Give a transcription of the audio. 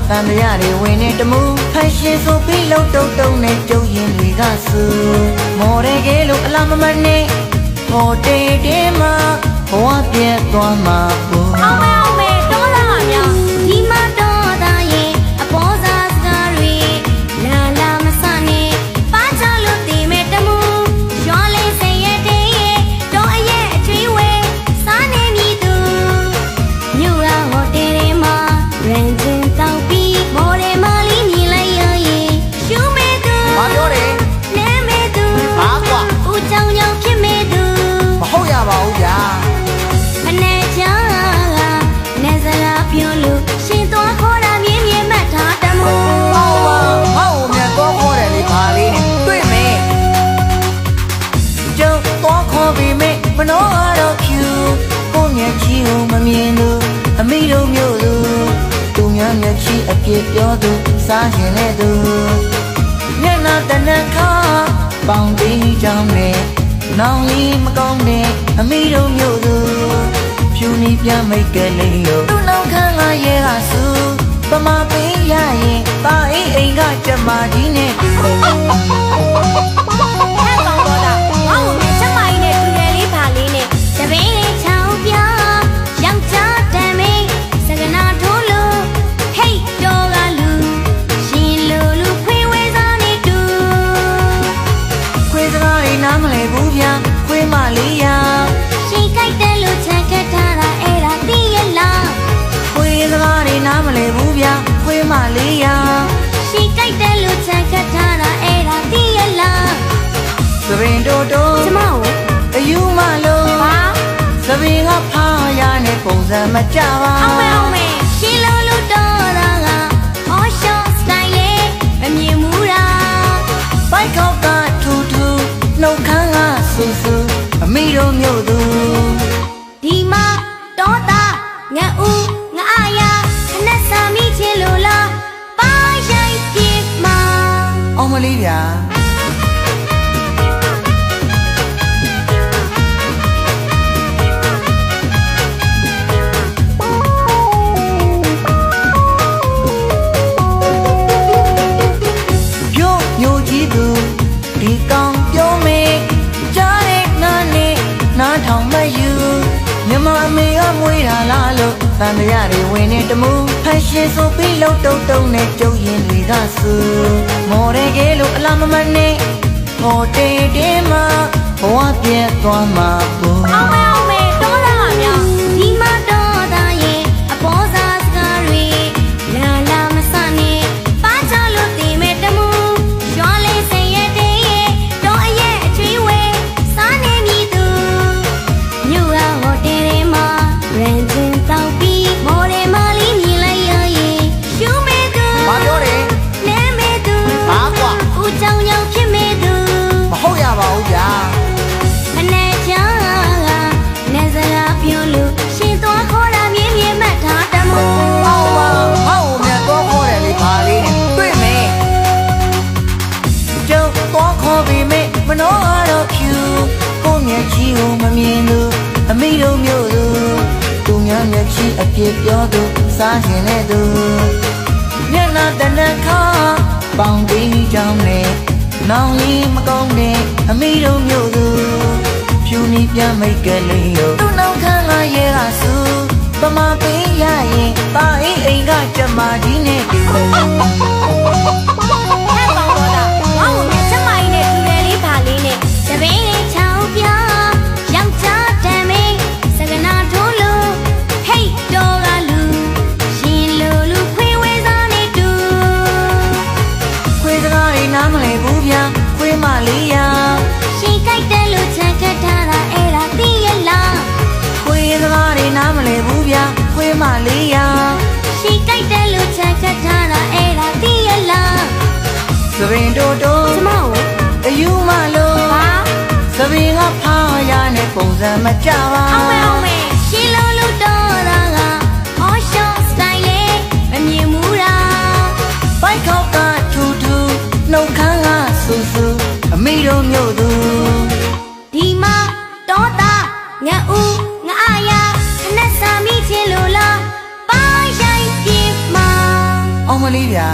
တန်ရတွေဝင်နေတမှုဖန်ရှင်ဆိုပြီးလုံးတုံတုံနဲ့ကျုံရင်တွေကဆူမော်ရဲကဲလို့အလားမမနဲ့ဟိုတေးတေးမှာဘဝပြတ်သွားမှာဘူးအောင်မဲတော့လာများဒီမှာတော့သားရဲ့အပေါ်စားစကားတွေလာလာမစနဲ့ပါချလို့တည်မဲ့တမှုရွာလေးစင်ရဲ့တေးရဲ့တော့အရဲ့အချွေးဝဲစားနေမြည်သူမြို့ရဟိုတယ်တွေမှာရန်ကျင်တောက်ပြီးမော်ရဲမလေးမြည်လိုက်ရရင်ရှူမဲ့သူဘာပြောတယ်နဲမဲ့သူဘာကွာဦးကြောင်ကြောင်ဖြစ်မဲ့သူမဟုတ်ရပါဘူးဗျာအနေချာနေစရာပြောလို့ရှင်သွားခေါ်တာမြင်းမြဲမှတ်ထားတမို့ဟောမြတ်တော့ခေါ်တယ်လေပါလေးနဲ့တွေ့မယ်ကျုပ်တော့ခေါ်ပြီးမေမနှောတော့ဖြူကိုမျက်ချီကိုမမြင်လို့အမိတို့မျိုးသူသူများမျက်ချီအပြစ်ပြောသူစားရှင်တဲ့သူမျက်နှာတနခါပေါင်ပြီးကြောင်းနဲ့နောင်ကြီးမကောင်းတဲ့အမိတို့မျိုးသူဖြူနီးပြမိတ်ကလေးလို့သူ့နောက်ခန်းကရဲကဆူပမာပေးရရင်ပါအိမ်ကကြမကြီးနဲ့တူဟဲ့ကောင်တော့တာငါ့ကိုမြချက်မိုင်းနဲ့တူတယ်လေးပါလေးနဲ့တပင်းလေးချောင်းပြယောက်ျားတန်မင်းစကနာထိုးလို့ဟေးတော်ကလူရှင်လူခွေးဝဲစားနေတူခွေးစကားတွေနားမလဲဘူးဗျာခွေးမလေးရရှင်ကြိုက်တယ်လို့ချန်ခတ်ထားတာအဲ့ဒါသိရလားခွေးစကားတွေနားမလဲဘူးဗျာခွေးမလေးရရှင်ကြိုက်တယ်လို့ချန်ခတ်ထားတာအဲ့ဒါသိရလားသပင်တိုးတိုးကျမကိုအယူမလို့ဟာသပင်ကဖားရတဲ့ပုံစံမကြပါအောင်မဲရှင်လို့တော့တာကဟောရှော့စတိုင်လေးမမြင်ဘူးလားဘိုက်ခေါက်ကထူထူနှုတ်ခမ်းကဆူဆူအမိတို့မျိုးသူဒီမှာတော့တာငါဦးငါအာရခနဲ့စာမိချင်လို့လားပါရိုက်ပြမှာအောင်မလေးဗျာဒီကောင်ပြောမေးကြားတဲ့နာနဲ့နားထောင်မယူမြမအမေကမွေးတာလားလို့တန်ရတွေဝင်နေတမှုဖန်ရှင်ဆိုပြီးလုံးတုံတုံနဲ့ကျုံရင်တွေကဆူမော်ရဲကဲလို့အလားမမနဲ့ဟိုတေးတေးမှာဘဝပြတ်သွားမှာဘူးအောင်မဲတော့လာများဒီမှာတော့သားရဲ့အပေါ်စားစကားတွေလာလာမစနဲ့ပါချလို့တည်မဲ့တမှုရွာလေးစင်ရဲ့တေးရဲ့တော့အရဲ့အချွေးဝဲစားနေမြည်သူမြို့ရဟိုတယ်တွေမှာရန်ကျင်တောက်ပြီးမော်ရဲမလေးမြည်လိုက်ရရင်ရှူမဲ့သူဘာပြောတယ်နဲမဲ့သူဘာကွာဦးကြောင်ကြောင်ဖြစ်မဲ့သူမဟုတ်ရပါဘူးဗျာအနေချာနေစရာပြောလို့ရှင်သွားခေါ်တာမြင်းမြဲမှတ်ထားတမို့ဟောမြတ်တော့ခေါ်တယ်လေပါလေးနဲ့တွေ့မယ်ကျုပ်တော့ခေါ်ပြီးမေမနှောတော့ဖြူကိုမျက်ချီကိုမမြင်လို့အမိတို့မျိုးသူသူများမျက်ချီအပြစ်ပြောသူစားရှင်တဲ့သူမျက်နှာတနခါပေါင်ပြီးကြောင်းနဲ့နောင်ကြီးမကောင်းတဲ့အမိတို့မျိုးသူဖြူနီးပြမိတ်ကလေးလို့သူ့နောက်ခန်းကရဲကဆူပမာပေးရရင်ပါအိမ်ကကြမကြီးနဲ့တူဟဲ့ကောင်တော့တာငါ့ကိုမြချက်မိုင်းနဲ့တူတယ်လေးပါလေးနဲ့တပင်းလေးချောင်းပြယောက်ျားတန်မင်းစကနာထိုးလို့ဟေးတော်ကလူရှင်လူခွေးဝဲစားနေတူခွေးစကားတွေနားမလဲဘူးဗျာခွေးမလေးရရှင်ကြိုက်တယ်လို့ချန်ခတ်ထားတာအဲ့ဒါသိရလားခွေးစကားတွေနားမလဲဘူးဗျာခွေးမလေးရရှင်ကြိုက်တယ်လို့ချန်ခတ်ထားတာအဲ့ဒါသိရလားသပင်တိုးတိုးကျမကိုအယူမလို့ဟာသပင်ကဖားရတဲ့ပုံစံမကြပါအောင်မဲရှင်လို့တော့တာကဟောရှော့စတိုင်လေးမမြင်ဘူးလားဘိုက်ခေါက်ကထူထူနှုတ်ခမ်းကဆူဆူအမိတို့မျိုးသူဒီမှာတော့တာငါဦးငါအာရခနဲ့စာမိချင်လို့လားပါရိုက်ပြမှာအောင်မ လေးဗျာ